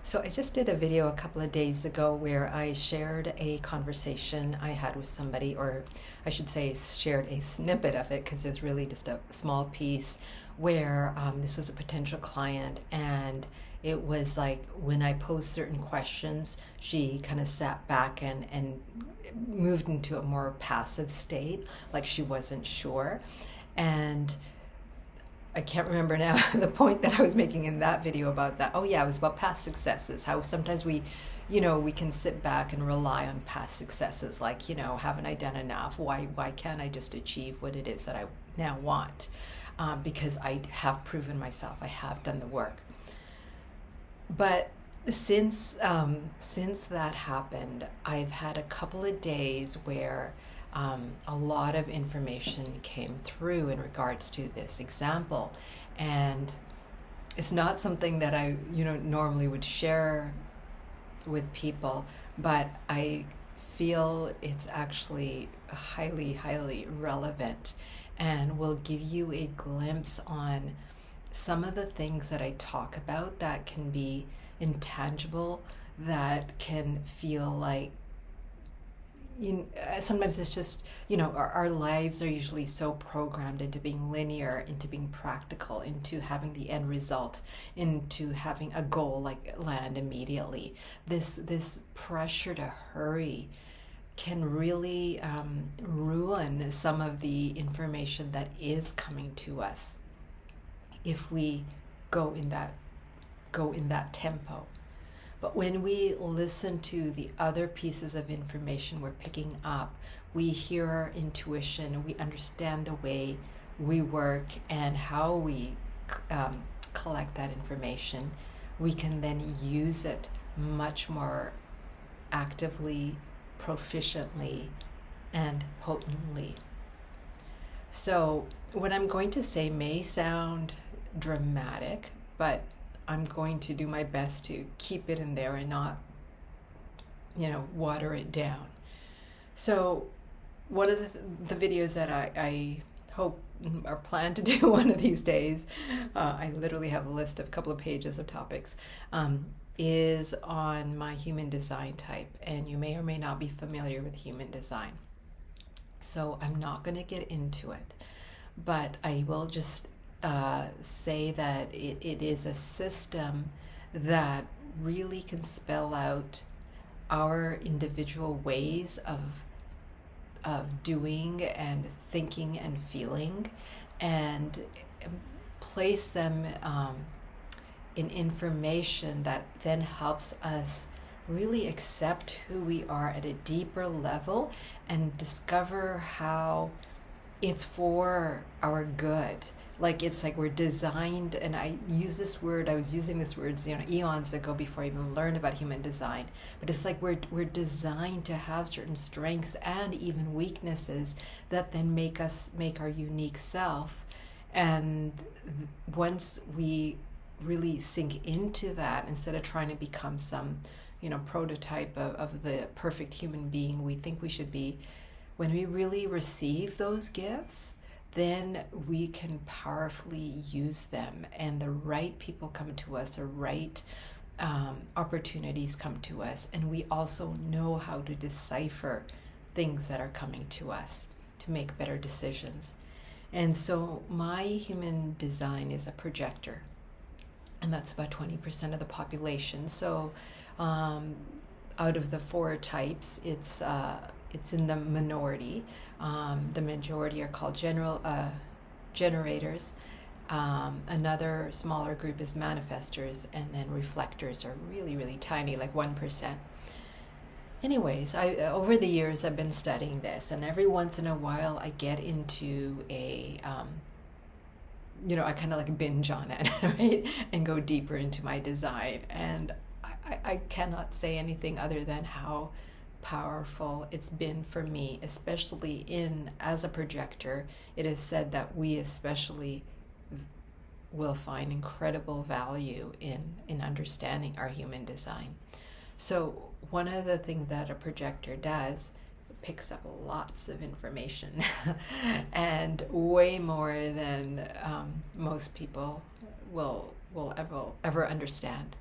So I just did a video a couple of days ago where I shared a conversation I had with somebody, or I should say shared a snippet of it because it's really just a small piece where this was a potential client, and it was like when I posed certain questions, she kind of sat back and moved into a more passive state, like she wasn't sure. And I can't remember now the point that I was making in that video about that. Oh yeah, it was about past successes. How sometimes we can sit back and rely on past successes, like, haven't I done enough? Why can't I just achieve what it is that I now want? Because I have proven myself. I have done the work. But since that happened, I've had a couple of days where a lot of information came through in regards to this example, and it's not something that I normally would share with people, but I feel it's actually highly relevant and will give you a glimpse on some of the things that I talk about that can be intangible, that can feel like, sometimes it's just, our lives are usually so programmed into being linear, into being practical, into having the end result, into having a goal like land immediately. This pressure to hurry can really ruin some of the information that is coming to us if we go in that tempo. But when we listen to the other pieces of information we're picking up, we hear our intuition, we understand the way we work and how we collect that information, we can then use it much more actively, proficiently, and potently. So what I'm going to say may sound dramatic, but I'm going to do my best to keep it in there and not, water it down. So one of the videos that I hope or plan to do one of these days, I literally have a list of a couple of pages of topics, is on my human design type. And you may or may not be familiar with human design. So I'm not going to get into it, but I will just say that it is a system that really can spell out our individual ways of doing and thinking and feeling, and place them in information that then helps us really accept who we are at a deeper level and discover how it's for our good. Like, it's like we're designed, and I was using this word, eons ago before I even learned about human design. But it's like we're designed to have certain strengths and even weaknesses that then make our unique self. And once we really sink into that, instead of trying to become some, prototype of the perfect human being we think we should be, when we really receive those gifts, then we can powerfully use them, and the right people come to us, the right opportunities come to us, and we also know how to decipher things that are coming to us to make better decisions. And so my human design is a projector, and that's about 20% of the population. So out of the four types, it's in the minority. The majority are called generators. Another smaller group is manifestors, and then reflectors are really tiny, like 1%. Anyways, over the years I've been studying this, and every once in a while I get into I kind of like binge on it, right? And go deeper into my design. And I cannot say anything other than how powerful it's been for me, especially as a projector. It is said that we especially will find incredible value in understanding our human design. So one of the things that a projector does, picks up lots of information and way more than most people will ever understand.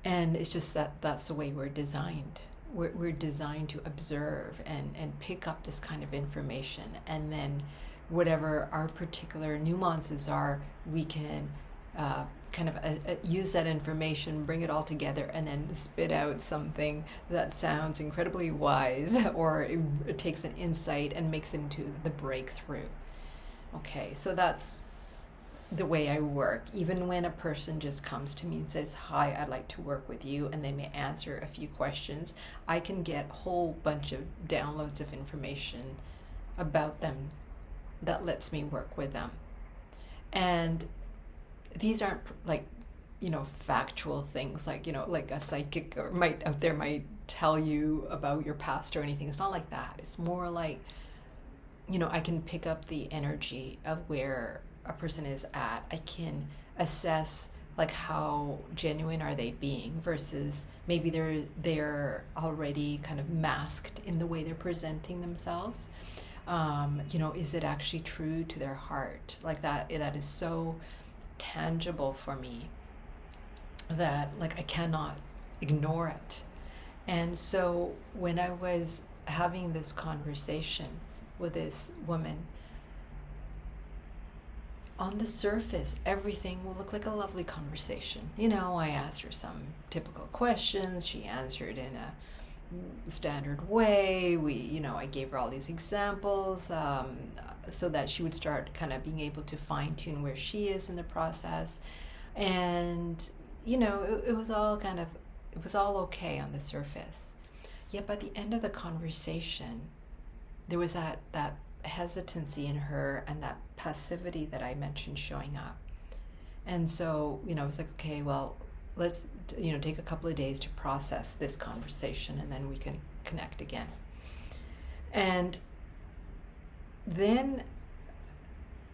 And it's just that that's the way we're designed. We're designed to observe and pick up this kind of information, and then whatever our particular nuances are, we can kind of use that information, bring it all together, and then spit out something that sounds incredibly wise, or it takes an insight and makes it into the breakthrough. Okay, so that's the way I work. Even when a person just comes to me and says, "Hi, I'd like to work with you," and they may answer a few questions, I can get a whole bunch of downloads of information about them that lets me work with them. And these aren't like, factual things like, like a psychic or out there might tell you about your past or anything. It's not like that. It's more like, I can pick up the energy of where a person is at. I can assess like how genuine are they being versus maybe they're already kind of masked in the way they're presenting themselves. Is it actually true to their heart? Like that is so tangible for me that like I cannot ignore it. And so when I was having this conversation with this woman, on the surface, everything will look like a lovely conversation. I asked her some typical questions. She answered in a standard way. I gave her all these examples so that she would start kind of being able to fine tune where she is in the process. And, it was all okay on the surface. Yet by the end of the conversation, there was that hesitancy in her and that passivity that I mentioned showing up. And so, I was like, okay, well, let's, take a couple of days to process this conversation, and then we can connect again. And then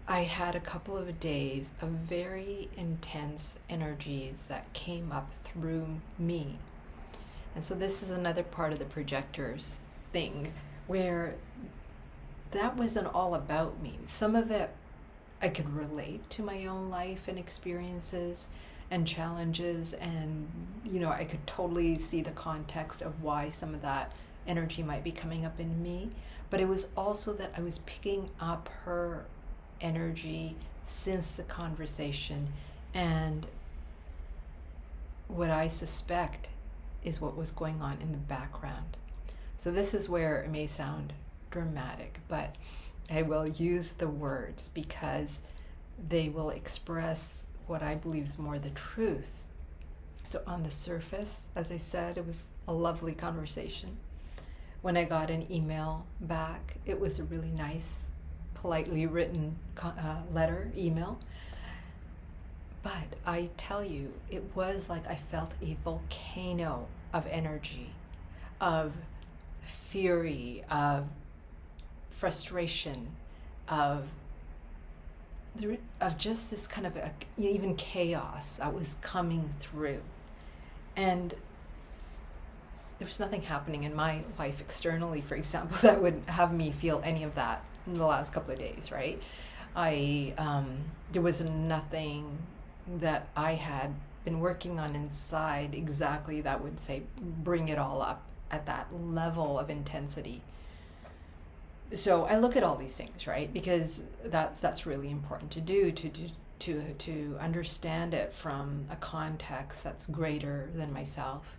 I had a couple of days of very intense energies that came up through me. And so this is another part of the projectors thing where that wasn't all about me. Some of it I could relate to my own life and experiences and challenges, and I could totally see the context of why some of that energy might be coming up in me. But it was also that I was picking up her energy since the conversation, and what I suspect is what was going on in the background. So this is where it may sound dramatic, but I will use the words because they will express what I believe is more the truth. So on the surface, as I said, it was a lovely conversation. When I got an email back, it was a really nice, politely written email. But I tell you, it was like I felt a volcano of energy, of fury, of frustration, of just this kind of even chaos that was coming through. And there was nothing happening in my life externally, for example, that would have me feel any of that in the last couple of days, right? There was nothing that I had been working on inside exactly that would say bring it all up at that level of intensity. So I look at all these things, right? Because that's really important to do, to understand it from a context that's greater than myself,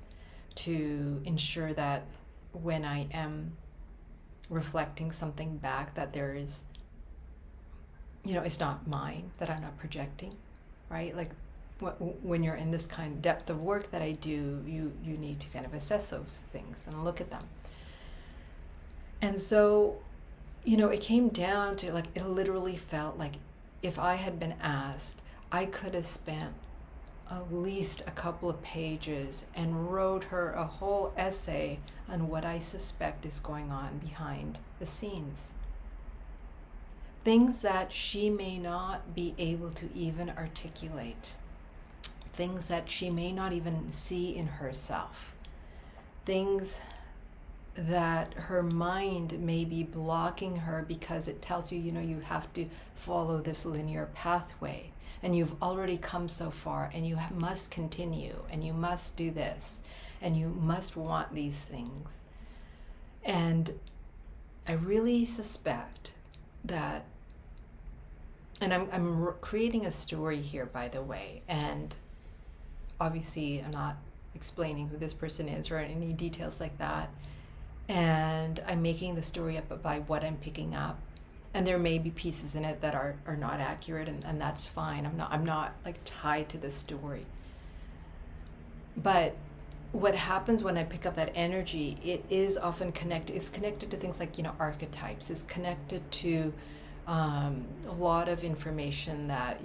to ensure that when I am reflecting something back, that there is, it's not mine, that I'm not projecting, right? Like when you're in this kind of depth of work that I do, you need to kind of assess those things and look at them. And so, it came down to it literally felt like if I had been asked, I could have spent at least a couple of pages and wrote her a whole essay on what I suspect is going on behind the scenes. Things that she may not be able to even articulate. Things that she may not even see in herself. Things that her mind may be blocking her because it tells you, you have to follow this linear pathway. and you've already come so far, and you must continue, and you must do this, and you must want these things. And I really suspect that, and I'm creating a story here, by the way, and obviously I'm not explaining who this person is or any details like that, and I'm making the story up by what I'm picking up, and there may be pieces in it that are not accurate, and that's fine. I'm not like tied to the story. But what happens when I pick up that energy, it is often connected. It's connected to things like, archetypes. It's connected to a lot of information that,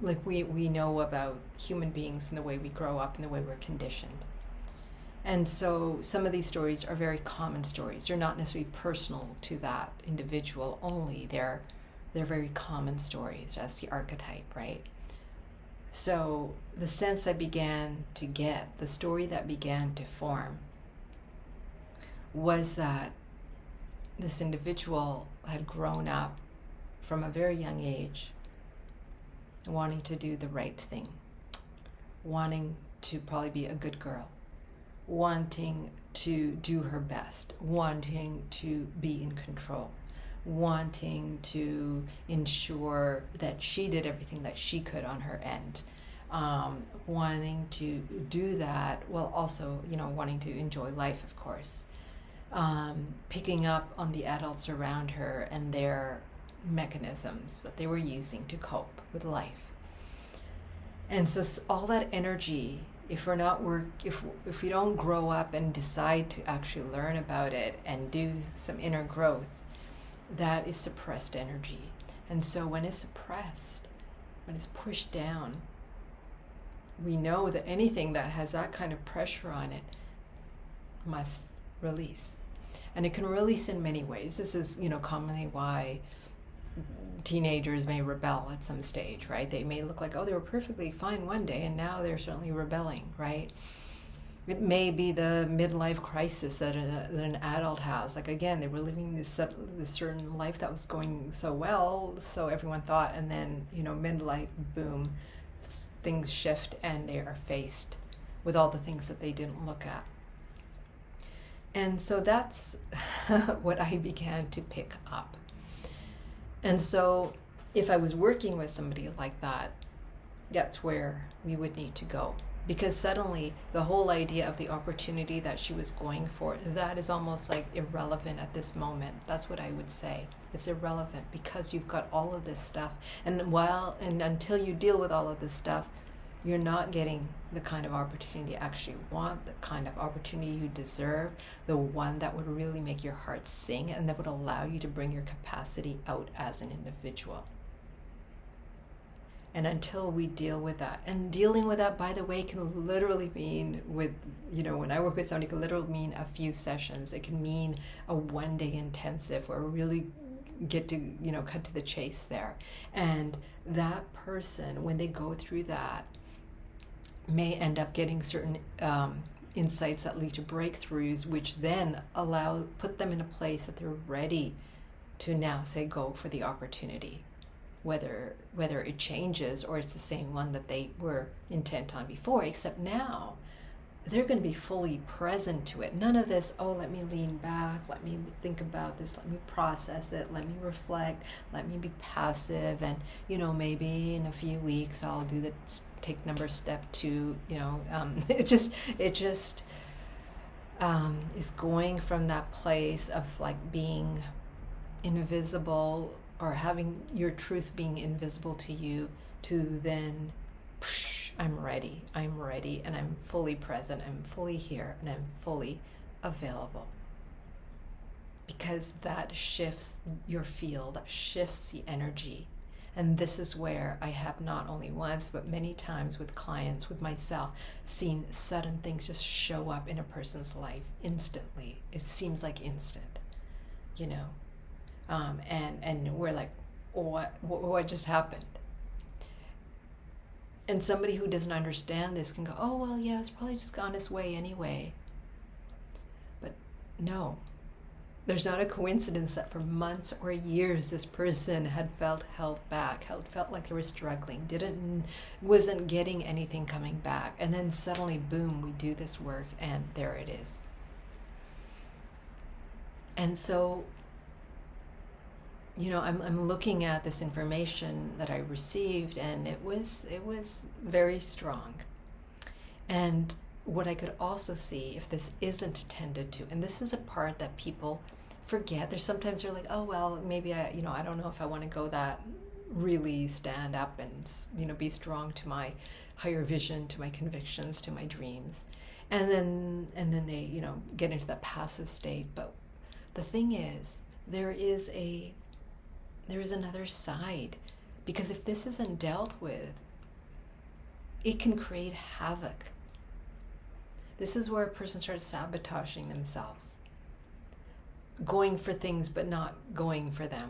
like we know about human beings and the way we grow up and the way we're conditioned. And so some of these stories are very common stories. They're not necessarily personal to that individual only. They're very common stories. That's the archetype, right? So the sense I began to get, the story that began to form, was that this individual had grown up from a very young age wanting to do the right thing, wanting to probably be a good girl, wanting to do her best, wanting to be in control, wanting to ensure that she did everything that she could on her end, wanting to do that while also, wanting to enjoy life, of course, picking up on the adults around her and their mechanisms that they were using to cope with life. And so all that energy, if we don't grow up and decide to actually learn about it and do some inner growth, that is suppressed energy. And so when it's suppressed, when it's pushed down, we know that anything that has that kind of pressure on it must release. And it can release in many ways. This is, commonly why teenagers may rebel at some stage, right? They may look like, they were perfectly fine one day, and now they're certainly rebelling, right? It may be the midlife crisis that an adult has. Like, again, they were living this certain life that was going so well, so everyone thought, and then, midlife, boom, things shift, and they are faced with all the things that they didn't look at. And so that's what I began to pick up. And so if I was working with somebody like that, that's where we would need to go. Because suddenly the whole idea of the opportunity that she was going for, that is almost like irrelevant at this moment. That's what I would say. It's irrelevant because you've got all of this stuff. And until you deal with all of this stuff, you're not getting the kind of opportunity you actually want, the kind of opportunity you deserve, the one that would really make your heart sing and that would allow you to bring your capacity out as an individual. And until we deal with that, and dealing with that, by the way, can literally mean when I work with somebody, it can literally mean a few sessions. It can mean a one-day intensive where we really get to, cut to the chase there. And that person, when they go through that, may end up getting certain insights that lead to breakthroughs, which then put them in a place that they're ready to now say go for the opportunity, whether it changes or it's the same one that they were intent on before, except now they're going to be fully present to it. None of this, let me lean back, let me think about this, let me process it, let me reflect, let me be passive, and maybe in a few weeks I'll do the take number step 2. It just is going from that place of like being invisible, or having your truth being invisible to you, to then I'm ready, and I'm fully present, I'm fully here, and I'm fully available. Because that shifts your field, that shifts the energy. And this is where I have not only once, but many times with clients, with myself, seen sudden things just show up in a person's life instantly. It seems like instant, and we're like, what just happened? And somebody who doesn't understand this can go, yeah, it's probably just gone its way anyway. But no, There's not a coincidence that for months or years this person had felt held back, felt like they were struggling, wasn't getting anything coming back, and then suddenly, boom, we do this work, and there it is. And so, I'm looking at this information that I received, and it was very strong. And what I could also see, if this isn't tended to, and this is a part that people forget. There's sometimes they're like, oh, well, maybe I don't know if I want to go that really stand up and, be strong to my higher vision, to my convictions, to my dreams. And then they, get into that passive state. But the thing is, there is another side, because if this isn't dealt with, it can create havoc. This is where a person starts sabotaging themselves, going for things but not going for them,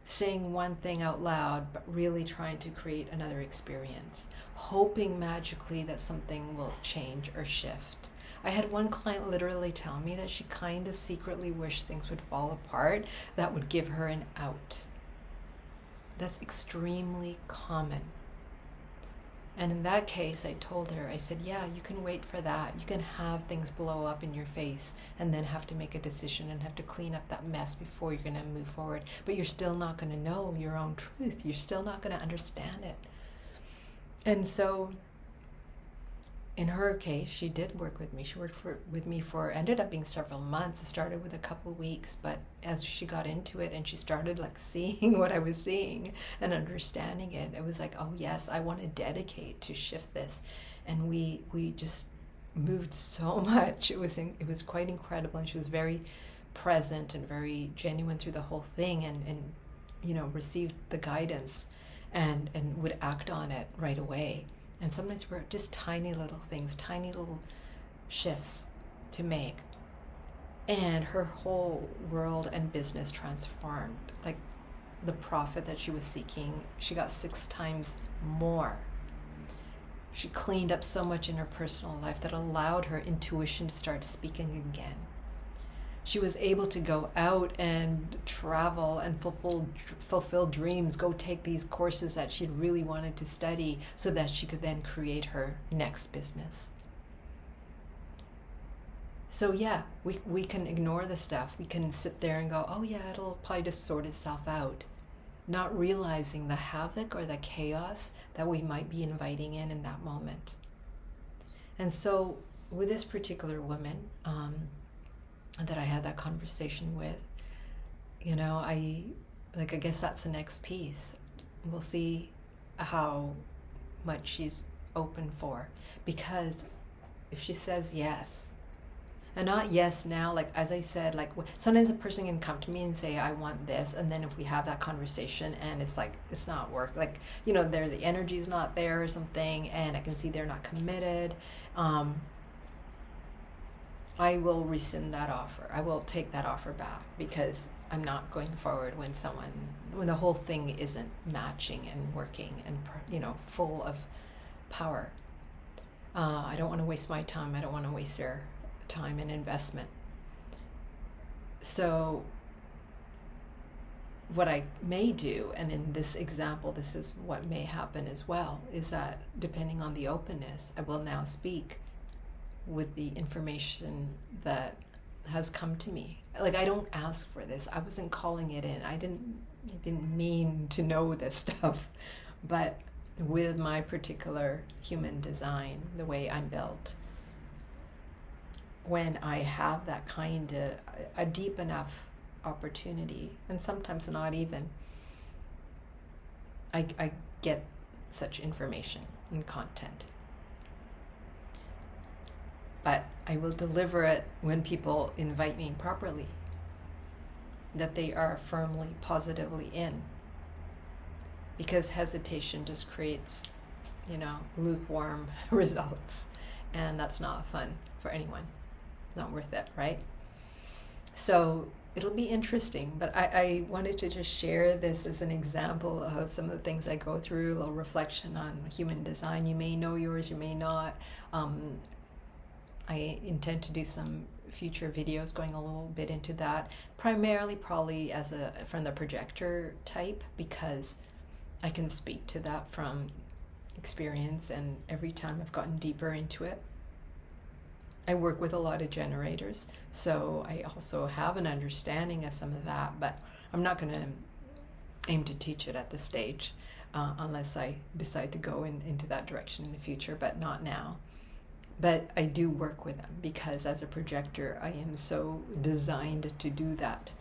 saying one thing out loud but really trying to create another experience, hoping magically that something will change or shift. I had one client literally tell me that she kind of secretly wished things would fall apart that would give her an out. That's extremely common. And in that case, I told her, I said, yeah, you can wait for that. You can have things blow up in your face and then have to make a decision and have to clean up that mess before you're going to move forward. But you're still not going to know your own truth. You're still not going to understand it. And so in her case, she did work with me. She worked with me for, ended up being several months. It started with a couple of weeks, but as she got into it and she started like seeing what I was seeing and understanding it, it was like, oh yes, I want to dedicate to shift this. And we just moved so much. It was quite incredible, and she was very present and very genuine through the whole thing, and received the guidance and would act on it right away. And sometimes we're just tiny little things, tiny little shifts to make. And her whole world and business transformed. Like the profit that she was seeking, she got 6 times more. She cleaned up so much in her personal life that allowed her intuition to start speaking again. She was able to go out and travel and fulfill dreams, go take these courses that she'd really wanted to study so that she could then create her next business. So yeah, we can ignore the stuff. We can sit there and go, oh yeah, it'll probably just sort itself out, not realizing the havoc or the chaos that we might be inviting in that moment. And so with this particular woman, that I had that conversation with, I guess that's the next piece. We'll see how much she's open for, because if she says yes, and not yes now, like as I said, like sometimes a person can come to me and say, I want this, and then if we have that conversation and it's like, it's not work, like, the energy's not there or something, and I can see they're not committed, I will rescind that offer. I will take that offer back, because I'm not going forward when the whole thing isn't matching and working and, full of power. I don't want to waste my time. I don't want to waste their time and investment. So what I may do, and in this example, this is what may happen as well, is that depending on the openness, I will now speak with the information that has come to me. Like, I don't ask for this. I wasn't calling it in. I didn't mean to know this stuff. But with my particular human design, the way I'm built, when I have that kind of a deep enough opportunity, and sometimes not even, I get such information and content. But I will deliver it when people invite me properly, that they are firmly, positively in. Because hesitation just creates, lukewarm results. And that's not fun for anyone. It's not worth it, right? So it'll be interesting, but I wanted to just share this as an example of some of the things I go through, a little reflection on human design. You may know yours, you may not. I intend to do some future videos going a little bit into that, primarily probably from the projector type, because I can speak to that from experience, and every time I've gotten deeper into it. I work with a lot of generators, so I also have an understanding of some of that, but I'm not going to aim to teach it at this stage unless I decide to go into that direction in the future, but not now. But I do work with them because as a projector, I am so designed to do that.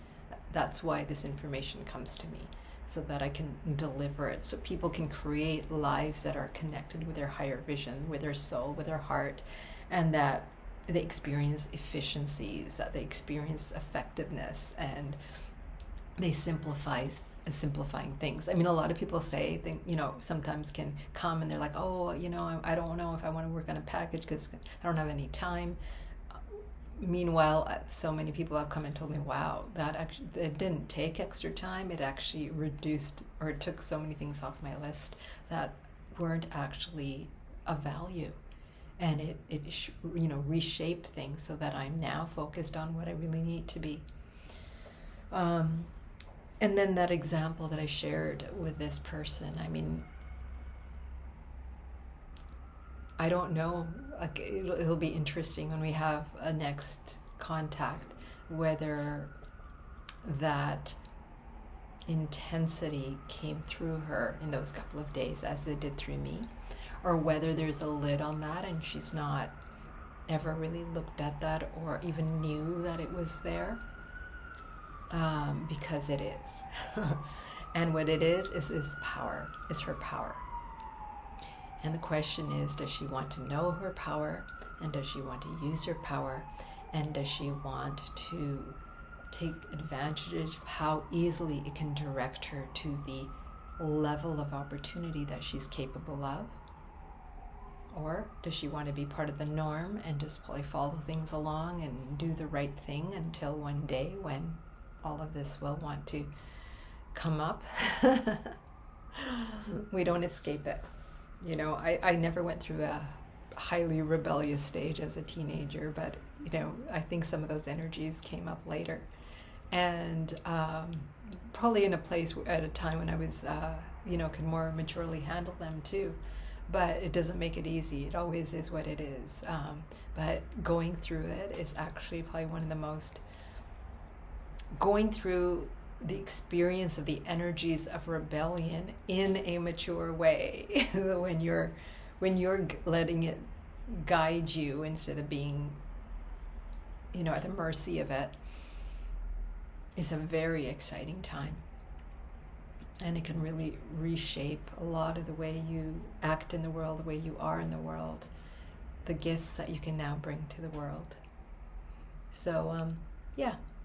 That's why this information comes to me, so that I can deliver it, so people can create lives that are connected with their higher vision, with their soul, with their heart, and that they experience efficiencies, that they experience effectiveness, and they simplifying things. I mean, a lot of people say, sometimes can come and they're like, oh, I don't know if I want to work on a package because I don't have any time. Meanwhile, so many people have come and told me, wow, it didn't take extra time. It actually reduced, or it took so many things off my list that weren't actually of value. And it reshaped things so that I'm now focused on what I really need to be. And then that example that I shared with this person, I mean, I don't know, it'll be interesting when we have a next contact, whether that intensity came through her in those couple of days as it did through me, or whether there's a lid on that and she's not ever really looked at that or even knew that it was there, because it is. And what it is power. It's her power. And the question is, does she want to know her power? And does she want to use her power? And does she want to take advantage of how easily it can direct her to the level of opportunity that she's capable of? Or does she want to be part of the norm and just probably follow things along and do the right thing until one day when all of this will want to come up? We don't escape it. I never went through a highly rebellious stage as a teenager, but, I think some of those energies came up later. And probably in a place at a time when I was, could more maturely handle them too. But it doesn't make it easy. It always is what it is. But going through it is actually probably one of the most, going through the experience of the energies of rebellion in a mature way, when you're letting it guide you instead of being, at the mercy of it, is a very exciting time. And it can really reshape a lot of the way you act in the world, the way you are in the world, the gifts that you can now bring to the world. So,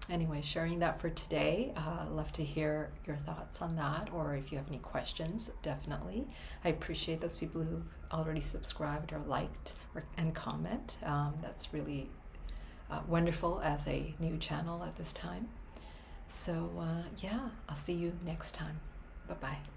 anyway, sharing that for today. Love to hear your thoughts on that, or if you have any questions, definitely. I appreciate those people who've already subscribed or liked and comment. That's really wonderful as a new channel at this time. So, I'll see you next time. Bye-bye.